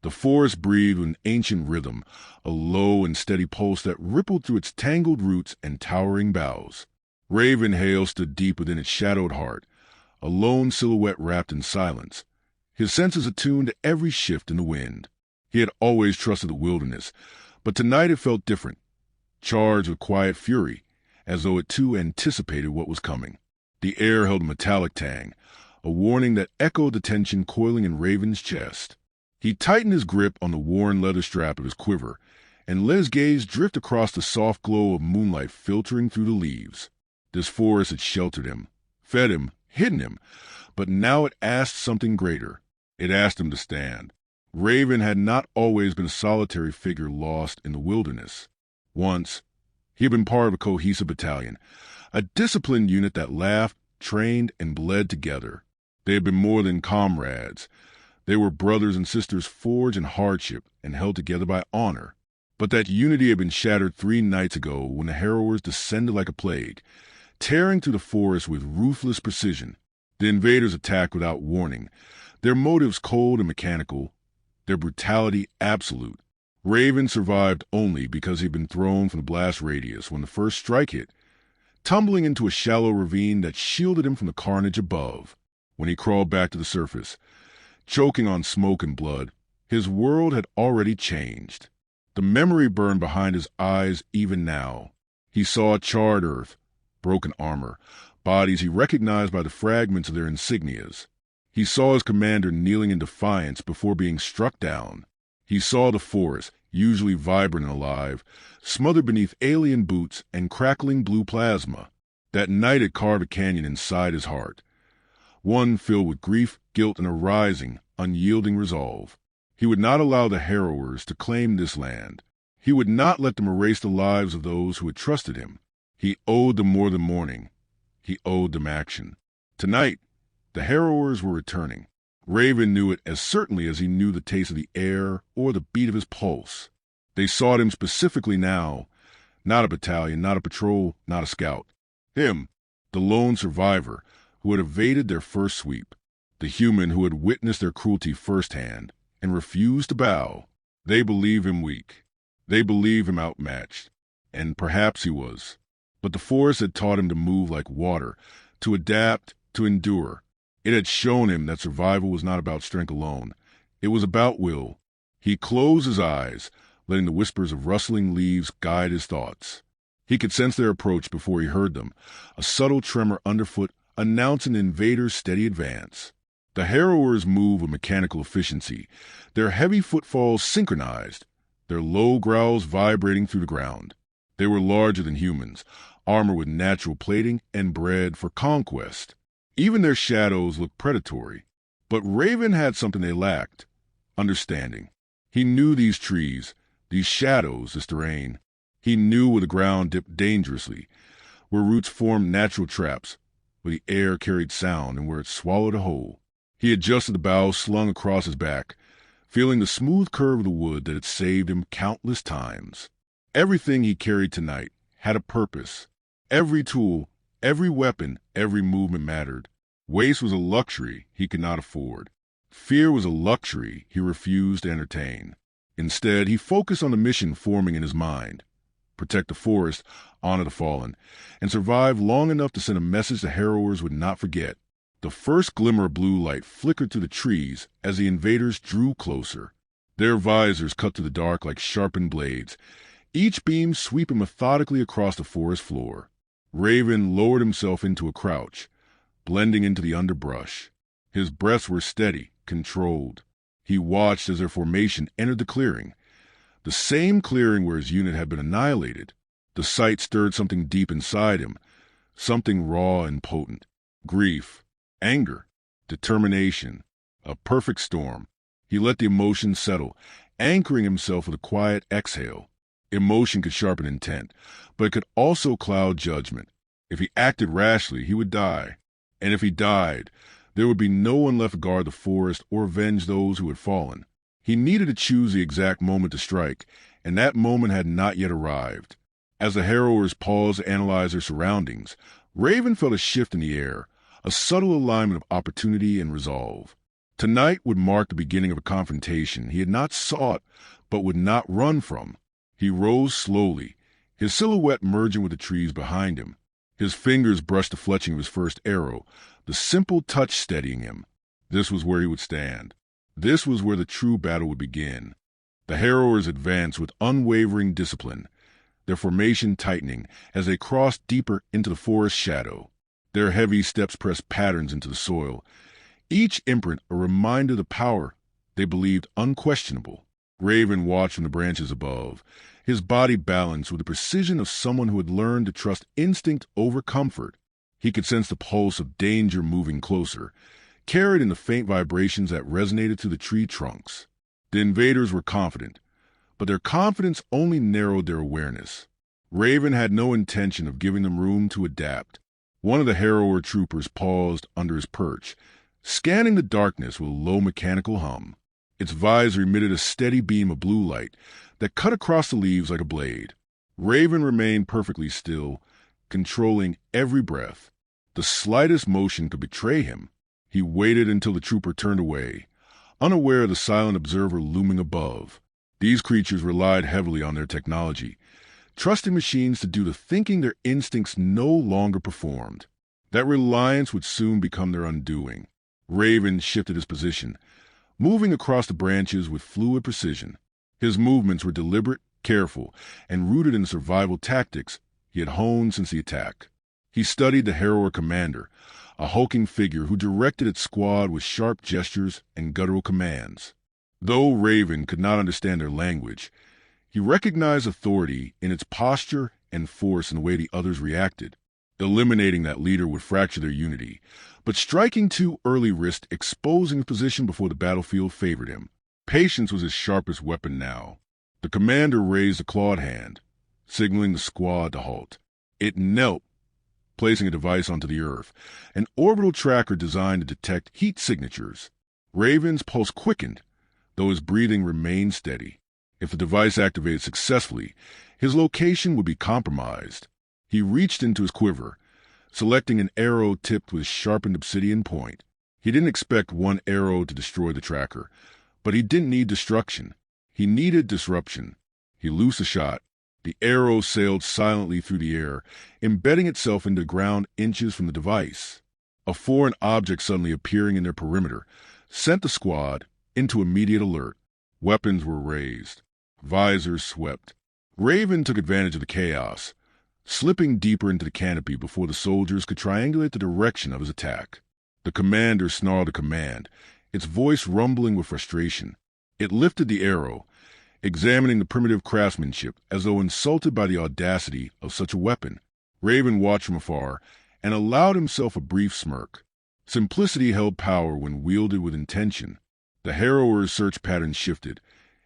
The forest breathed with an ancient rhythm, a low and steady pulse that rippled through its tangled roots and towering boughs. Ravenhail stood deep within its shadowed heart, a lone silhouette wrapped in silence, his senses attuned to every shift in the wind. He had always trusted the wilderness, but tonight it felt different, charged with quiet fury, as though it too anticipated what was coming. The air held a metallic tang, a warning that echoed the tension coiling in Raven's chest. He tightened his grip on the worn leather strap of his quiver and let his gaze drift across the soft glow of moonlight filtering through the leaves. This forest had sheltered him, fed him, hidden him, but now it asked something greater. It asked him to stand. Raven had not always been a solitary figure lost in the wilderness. Once, he had been part of a cohesive battalion, a disciplined unit that laughed, trained, and bled together. They had been more than comrades. They were brothers and sisters forged in hardship and held together by honor. But that unity had been shattered 3 nights ago when the harrowers descended like a plague, tearing through the forest with ruthless precision. The invaders attacked without warning, their motives cold and mechanical, their brutality absolute. Raven survived only because he'd been thrown from the blast radius when the first strike hit, tumbling into a shallow ravine that shielded him from the carnage above. When he crawled back to the surface, choking on smoke and blood, his world had already changed. The memory burned behind his eyes even now. He saw charred earth, broken armor, bodies he recognized by the fragments of their insignias. He saw his commander kneeling in defiance before being struck down. He saw the forest, usually vibrant and alive, smothered beneath alien boots and crackling blue plasma. That night had carved a canyon inside his heart, one filled with grief, guilt, and a rising, unyielding resolve. He would not allow the harrowers to claim this land. He would not let them erase the lives of those who had trusted him. He owed them more than mourning. He owed them action. Tonight, the harrowers were returning. Raven knew it as certainly as he knew the taste of the air or the beat of his pulse. They sought him specifically now. Not a battalion, not a patrol, not a scout. Him, the lone survivor who had evaded their first sweep. The human who had witnessed their cruelty firsthand and refused to bow. They believed him weak. They believed him outmatched. And perhaps he was. But the forest had taught him to move like water, to adapt, to endure. It had shown him that survival was not about strength alone. It was about will. He closed his eyes, letting the whispers of rustling leaves guide his thoughts. He could sense their approach before he heard them, a subtle tremor underfoot announcing the invaders' steady advance. The harrowers moved with mechanical efficiency, their heavy footfalls synchronized, their low growls vibrating through the ground. They were larger than humans, armored with natural plating and bred for conquest. Even their shadows looked predatory. But Raven had something they lacked: understanding. He knew these trees, these shadows, this terrain. He knew where the ground dipped dangerously, where roots formed natural traps, where the air carried sound, and where it swallowed a whole. He adjusted the boughs slung across his back, feeling the smooth curve of the wood that had saved him countless times. Everything he carried tonight had a purpose. Every tool, every weapon, every movement mattered. Waste was a luxury he could not afford. Fear was a luxury he refused to entertain. Instead, he focused on the mission forming in his mind: protect the forest, honor the fallen, and survive long enough to send a message the harrowers would not forget. The first glimmer of blue light flickered through the trees as the invaders drew closer. Their visors cut through the dark like sharpened blades, each beam sweeping methodically across the forest floor. Raven lowered himself into a crouch, blending into the underbrush. His breaths were steady, controlled. He watched as their formation entered the clearing, the same clearing where his unit had been annihilated. The sight stirred something deep inside him, something raw and potent. Grief, anger, determination, a perfect storm. He let the emotions settle, anchoring himself with a quiet exhale. Emotion could sharpen intent, but it could also cloud judgment. If he acted rashly, he would die. And if he died, there would be no one left to guard the forest or avenge those who had fallen. He needed to choose the exact moment to strike, and that moment had not yet arrived. As the harrowers paused to analyze their surroundings, Raven felt a shift in the air, a subtle alignment of opportunity and resolve. Tonight would mark the beginning of a confrontation he had not sought but would not run from. He rose slowly, his silhouette merging with the trees behind him. His fingers brushed the fletching of his first arrow, the simple touch steadying him. This was where he would stand. This was where the true battle would begin. The harrowers advanced with unwavering discipline, their formation tightening as they crossed deeper into the forest shadow. Their heavy steps pressed patterns into the soil, each imprint a reminder of the power they believed unquestionable. Raven watched from the branches above, his body balanced with the precision of someone who had learned to trust instinct over comfort. He could sense the pulse of danger moving closer, carried in the faint vibrations that resonated through the tree trunks. The invaders were confident, but their confidence only narrowed their awareness. Raven had no intention of giving them room to adapt. One of the harrower troopers paused under his perch, scanning the darkness with a low mechanical hum. Its visor emitted a steady beam of blue light that cut across the leaves like a blade. Raven remained perfectly still, controlling every breath. The slightest motion could betray him. He waited until the trooper turned away, unaware of the silent observer looming above. These creatures relied heavily on their technology, trusting machines to do the thinking their instincts no longer performed. That reliance would soon become their undoing. Raven shifted his position, moving across the branches with fluid precision. His movements were deliberate, careful, and rooted in the survival tactics he had honed since the attack. He studied the harrower commander, a hulking figure who directed its squad with sharp gestures and guttural commands. Though Raven could not understand their language, he recognized authority in its posture and force in the way the others reacted. Eliminating that leader would fracture their unity, but striking too early risked exposing his position before the battlefield favored him. Patience was his sharpest weapon now. The commander raised a clawed hand, signaling the squad to halt. It knelt, placing a device onto the earth, an orbital tracker designed to detect heat signatures. Raven's pulse quickened, though his breathing remained steady. If the device activated successfully, his location would be compromised. He reached into his quiver, selecting an arrow tipped with a sharpened obsidian point. He didn't expect one arrow to destroy the tracker, but he didn't need destruction. He needed disruption. He loosed a shot. The arrow sailed silently through the air, embedding itself into the ground inches from the device. A foreign object suddenly appearing in their perimeter sent the squad into immediate alert. Weapons were raised. Visors swept. Raven took advantage of the chaos, slipping deeper into the canopy before the soldiers could triangulate the direction of his attack. The commander snarled a command, its voice rumbling with frustration. It lifted the arrow, examining the primitive craftsmanship as though insulted by the audacity of such a weapon. Raven watched from afar and allowed himself a brief smirk. Simplicity held power when wielded with intention. The harrower's search pattern shifted,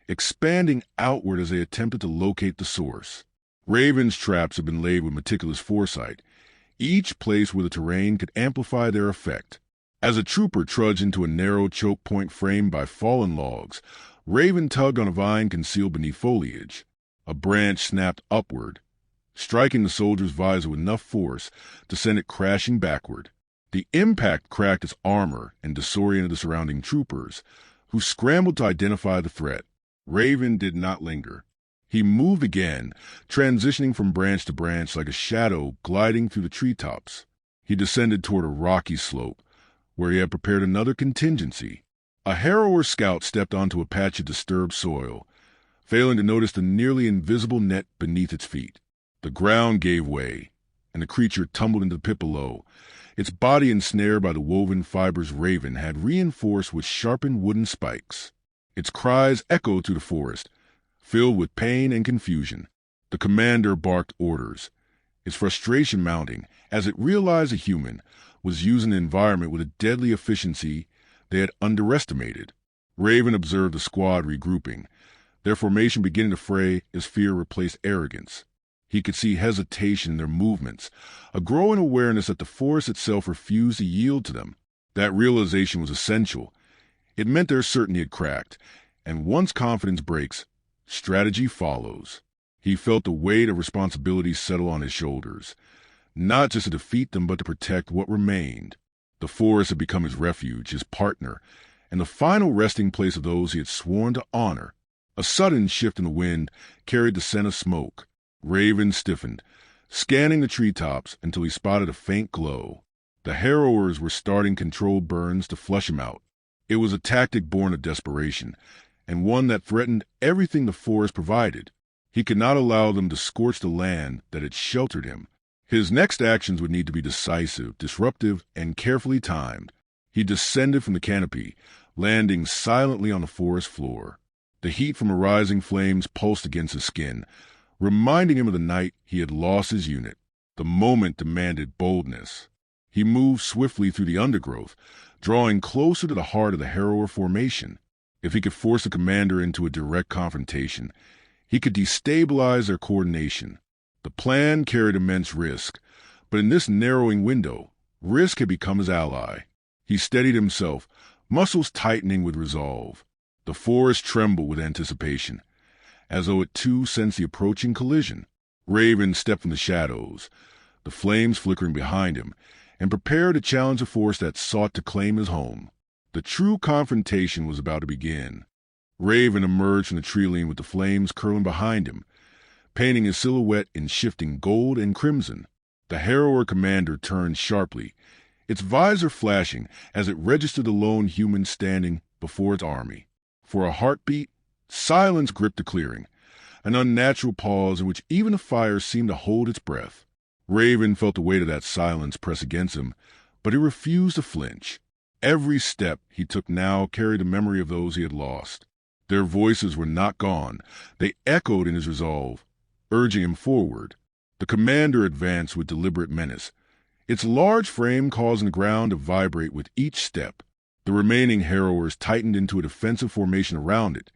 expanding outward as they attempted to locate the source. Raven's traps had been laid with meticulous foresight, each place where the terrain could amplify their effect. As a trooper trudged into a narrow choke point framed by fallen logs, Raven tugged on a vine concealed beneath foliage. A branch snapped upward, striking the soldier's visor with enough force to send it crashing backward. The impact cracked its armor and disoriented the surrounding troopers, who scrambled to identify the threat. Raven did not linger. He moved again, transitioning from branch to branch like a shadow gliding through the treetops. He descended toward a rocky slope, where he had prepared another contingency. A harrower scout stepped onto a patch of disturbed soil, failing to notice the nearly invisible net beneath its feet. The ground gave way, and the creature tumbled into the pit below, its body ensnared by the woven fibers Raven had reinforced with sharpened wooden spikes. Its cries echoed through the forest, filled with pain and confusion. The commander barked orders, its frustration mounting as it realized a human was using the environment with a deadly efficiency they had underestimated. Raven observed the squad regrouping, their formation beginning to fray as fear replaced arrogance. He could see hesitation in their movements, a growing awareness that the forest itself refused to yield to them. That realization was essential. It meant their certainty had cracked, and once confidence breaks, strategy follows. He felt the weight of responsibility settle on his shoulders, not just to defeat them but to protect what remained. The forest had become his refuge, his partner, and the final resting place of those he had sworn to honor. A sudden shift in the wind carried the scent of smoke. Raven stiffened, scanning the treetops until he spotted a faint glow. The harrowers were starting controlled burns to flush him out. It was a tactic born of desperation, and one that threatened everything the forest provided. He could not allow them to scorch the land that had sheltered him. His next actions would need to be decisive, disruptive, and carefully timed. He descended from the canopy, landing silently on the forest floor. The heat from the rising flames pulsed against his skin, reminding him of the night he had lost his unit. The moment demanded boldness. He moved swiftly through the undergrowth, drawing closer to the heart of the harrower formation. If he could force the commander into a direct confrontation, he could destabilize their coordination. The plan carried immense risk, but in this narrowing window, risk had become his ally. He steadied himself, muscles tightening with resolve. The forest trembled with anticipation, as though it too sensed the approaching collision. Raven stepped from the shadows, the flames flickering behind him, and prepared to challenge a force that sought to claim his home. The true confrontation was about to begin. Raven emerged from the tree-line with the flames curling behind him, painting his silhouette in shifting gold and crimson. The harrower commander turned sharply, its visor flashing as it registered the lone human standing before its army. For a heartbeat, silence gripped the clearing, an unnatural pause in which even the fire seemed to hold its breath. Raven felt the weight of that silence press against him, but he refused to flinch. Every step he took now carried the memory of those he had lost. Their voices were not gone. They echoed in his resolve, urging him forward. The commander advanced with deliberate menace, its large frame causing the ground to vibrate with each step. The remaining harrowers tightened into a defensive formation around it,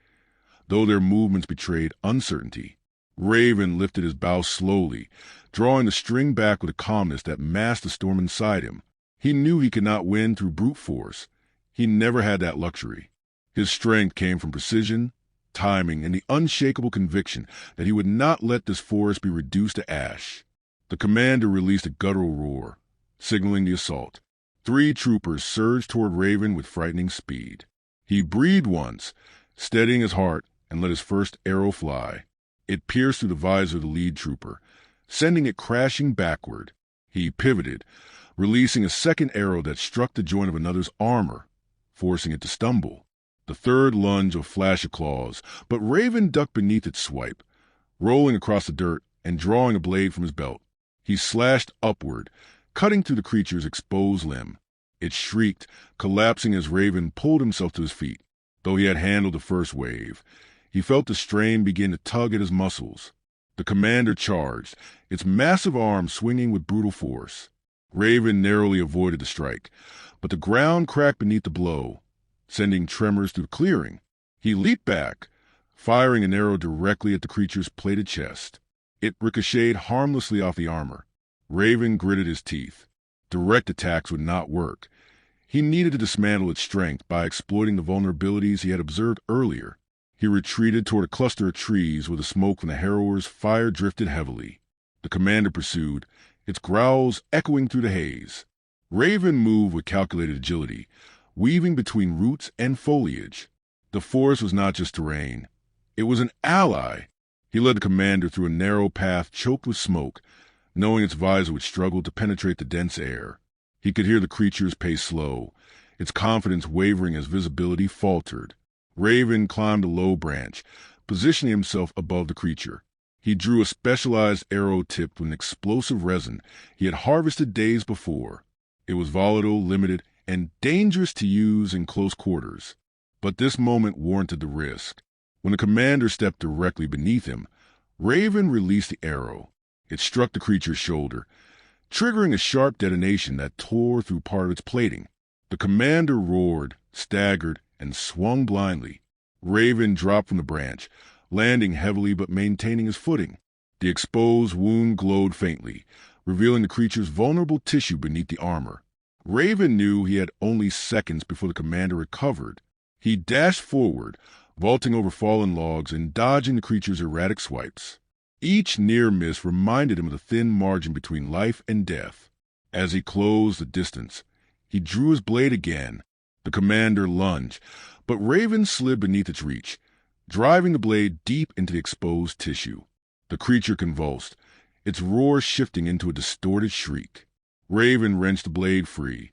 though their movements betrayed uncertainty. Raven lifted his bow slowly, drawing the string back with a calmness that masked the storm inside him. He knew he could not win through brute force. He never had that luxury. His strength came from precision, timing, and the unshakable conviction that he would not let this forest be reduced to ash. The commander released a guttural roar, signaling the assault. 3 troopers surged toward Raven with frightening speed. He breathed once, steadying his heart, and let his first arrow fly. It pierced through the visor of the lead trooper, sending it crashing backward. He pivoted, releasing a second arrow that struck the joint of another's armor, forcing it to stumble. The third lunged a flash of claws, but Raven ducked beneath its swipe, rolling across the dirt and drawing a blade from his belt. He slashed upward, cutting through the creature's exposed limb. It shrieked, collapsing as Raven pulled himself to his feet. Though he had handled the first wave, he felt the strain begin to tug at his muscles. The commander charged, its massive arm swinging with brutal force. Raven narrowly avoided the strike, but the ground cracked beneath the blow, sending tremors through the clearing. He leaped back, firing an arrow directly at the creature's plated chest. It ricocheted harmlessly off the armor. Raven gritted his teeth. Direct attacks would not work. He needed to dismantle its strength by exploiting the vulnerabilities he had observed earlier. He retreated toward a cluster of trees where the smoke from the harrower's fire drifted heavily. The commander pursued, its growls echoing through the haze. Raven moved with calculated agility, weaving between roots and foliage. The forest was not just terrain. It was an ally. He led the commander through a narrow path choked with smoke, knowing its visor would struggle to penetrate the dense air. He could hear the creature's pace slow, its confidence wavering as visibility faltered. Raven climbed a low branch, positioning himself above the creature. He drew a specialized arrow tipped with an explosive resin he had harvested days before. It was volatile, limited, and dangerous to use in close quarters. But this moment warranted the risk. When the commander stepped directly beneath him, Raven released the arrow. It struck the creature's shoulder, triggering a sharp detonation that tore through part of its plating. The commander roared, staggered, and swung blindly. Raven dropped from the branch, landing heavily but maintaining his footing. The exposed wound glowed faintly, revealing the creature's vulnerable tissue beneath the armor. Raven knew he had only seconds before the commander recovered. He dashed forward, vaulting over fallen logs and dodging the creature's erratic swipes. Each near miss reminded him of the thin margin between life and death. As he closed the distance, he drew his blade again, The commander lunged, but Raven slid beneath its reach, driving the blade deep into the exposed tissue. The creature convulsed, its roar shifting into a distorted shriek. Raven wrenched the blade free,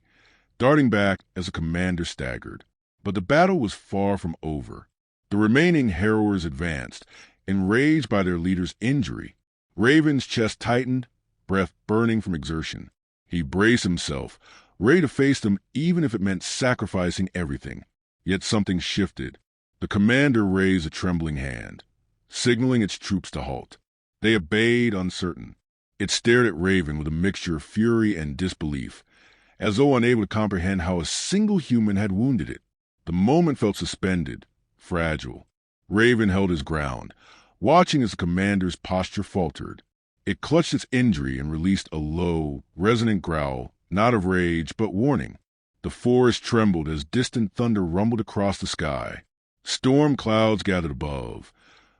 darting back as the commander staggered. But the battle was far from over. The remaining harrowers advanced, enraged by their leader's injury. Raven's chest tightened, breath burning from exertion. He braced himself, ready to face them even if it meant sacrificing everything. Yet something shifted. The commander raised a trembling hand, signaling its troops to halt. They obeyed, uncertain. It stared at Raven with a mixture of fury and disbelief, as though unable to comprehend how a single human had wounded it. The moment felt suspended, fragile. Raven held his ground, watching as the commander's posture faltered. It clutched its injury and released a low, resonant growl, not of rage, but warning. The forest trembled as distant thunder rumbled across the sky. Storm clouds gathered above,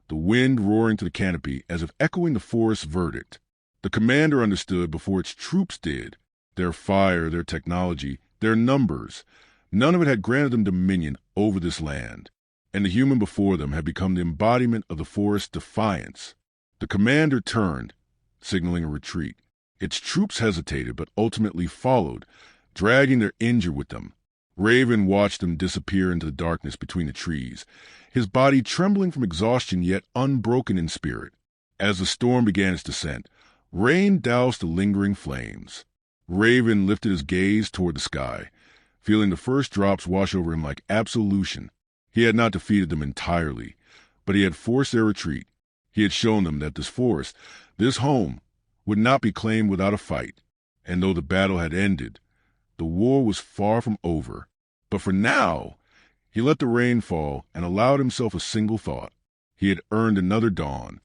the wind roaring to the canopy as if echoing the forest's verdict. The commander understood before its troops did. Their fire, their technology, their numbers, none of it had granted them dominion over this land, and the human before them had become the embodiment of the forest's defiance. The commander turned, signaling a retreat. Its troops hesitated, but ultimately followed, dragging their injured with them. Raven watched them disappear into the darkness between the trees, his body trembling from exhaustion yet unbroken in spirit. As the storm began its descent, rain doused the lingering flames. Raven lifted his gaze toward the sky, feeling the first drops wash over him like absolution. He had not defeated them entirely, but he had forced their retreat. He had shown them that this forest, this home, would not be claimed without a fight. And though the battle had ended, the war was far from over. But for now, he let the rain fall and allowed himself a single thought. He had earned another dawn,